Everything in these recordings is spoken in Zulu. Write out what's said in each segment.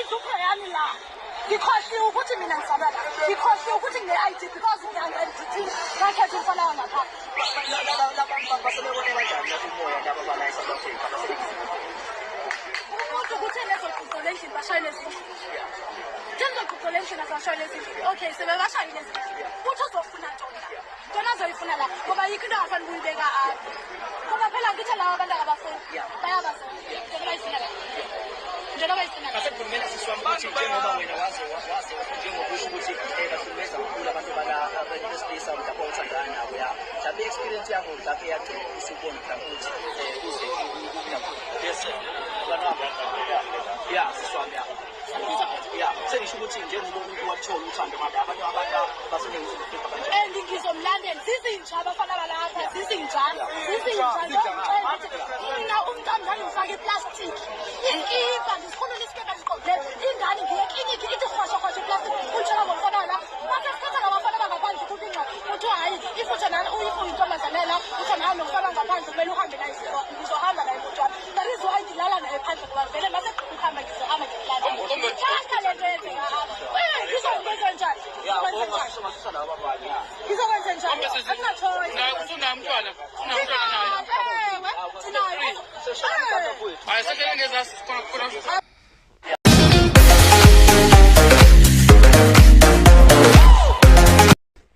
izupho yami la ngikhohliwe ukuthi mina ngisabela ngikhohliwe ukuthi ngine-ID because ngiyange-NDT ngakhetha umfana wangapha umuntu ukuthi nezoqoqo lendlini bashayele ezindlini njengoqoqo lendlini azashayele ezindlini okay sebebashayile ezindlini ukuthi uzofuna ntona azoyifuna la ngoba yikho into angafani ukuyibeka apha ngoba phela ngithi laba abantu akabafuni bayabazona njengoba bayifuna la njengoba bayifuna la asekhulumela siswami ukuthi njengoba wena waze njengoba usho ukuthi bahlukumeza kakhulu abantu besilisa mhlawumbe othandana nabo ya mhlawumbe i-experience yakho mhlawumbe yagcina usubona mhlawumbe ukuthi uze yes ya siswami ya ya sengisho ukuthi njengoba umuntu wathola uthando abantu baseningizimu Afrika kanje ngizomlandela zizinja abafana balapha zizinja mina umntwana ngifake iplastic ikipa ngisikhulula isikeba ngiqoqe ingane ngiye eklinikhi ithi khwasha iplastic kunjena ngomfana la mase sikhatha ngabafana bangaphandle kubinqa uthi hayi ifutha nani uyintombazanela uthi nawe nomfana ngaphandle kumele uhambe la ngizohamba la emoto wami that is why ngilala naye phandle ngoba vele mase ukuhamba ngizohamba ngilala ngiyakha lento yenzeka ngizokwenza njani ngizokwenza njani akunachoice ufuna umntwana naye hayi sekele ngezasi khona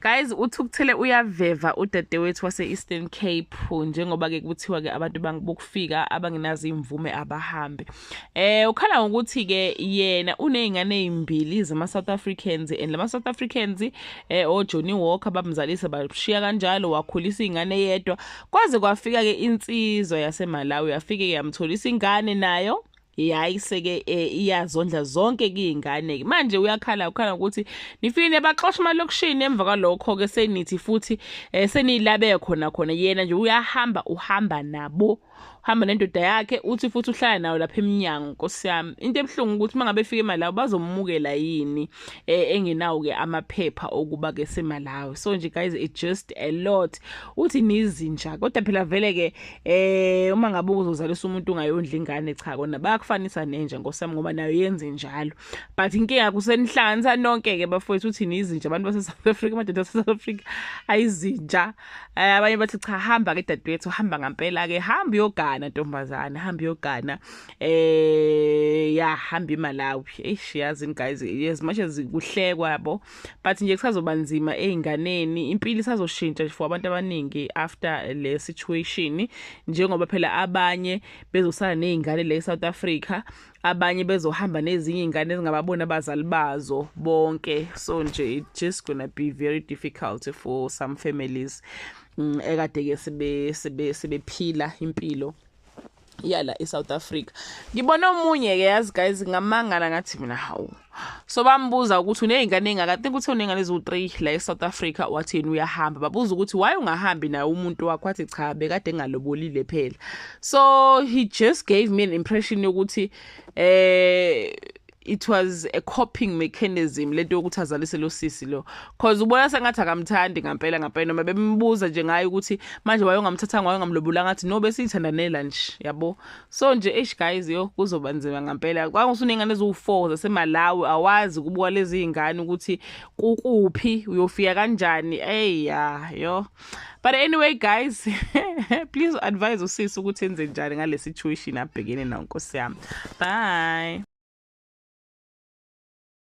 guys uthukuthele uyaveva udadewethu wase-Eastern Cape njengoba ke kuthiwa ke abantu bokufika abangenazo imvume abahambe ukhala ngokuthi ke yena unezingane ezimbili zama South Africans and lama South Africans Johnny Walker bamzalisa bashiya kanjalo wakhulisa ingane yedwa kwaze kwafika ke insizwa yaseMalawi yafike yamtholisa ingane nayo yayiseke iyazondla zonke kuyingane manje ukhala ukuthi nifine baxoxa emalokishini emva kwalokho ke senithi futhi senilabe khona yena nje uhamba nabo hamba nendoda yakhe uthi futhi uhlala nayo lapha eminyango Nkosi yami into ebhlungu ukuthi mangabe efika eMalawi bazomukela yini engenawo ke amaphepha okuba ke seMalawi so nje guys it just a lot uthi nizinja kodwa phela vele ke uma ngabe uzozalisa umuntu ungayondla ingane cha kona bayakufanisa nenja Nkosi yami ngoba nayo yenze njalo but inkinga kusenihlanganisa nonke ke bafowethu uthi nizinja abantu base South Africa amadoda ase South Africa ayizinja abanye bathi cha hamba ke dadewethu hamba ngempela ke hamba yogana ntombazana hamba yogana hamba eMalawi yazi guys as much as kuhlekwa yabo but nje kusazoba nzima einganeni impilo isazoshintsha for abantu abaningi after le situation njengoba phela abanye bezosala nezingane le South Africa abanye bezohamba nezinye ingane ezingababona abazali bazo bonke so nje it just gonna be very difficult for some families ekade ke sebephila impilo yala eSouth Africa ngibona omunye ke yazi guys ngamangala ngathi mina hawu so bambuza ukuthi unezingane engaka ukuthi unezingane ezu3 la eSouth Africa wathini uyahamba babuza ukuthi why ungahambi naye umuntu wakho athi cha bekade ngalobolile phela so he just gave me an impression yokuthi it was a coping mechanism lento yokuthi azalise lo sisi lo cause ubona sengathi akamthandi ngempela noma bembuza nje ngayo ukuthi manje wayongamthatha ngayo ngamlobula ngathi no besithandanela nje yabo so nje guys yo kuzoba nzima ngempela kwangusunengane ezu4 zaseMalawi awazi kubuka lezi ingane ukuthi kukuphi uyofika kanjani yo but anyway guys please advise usisi ukuthi enze njani ngale situation abhekene nayo Nkosi yami bye.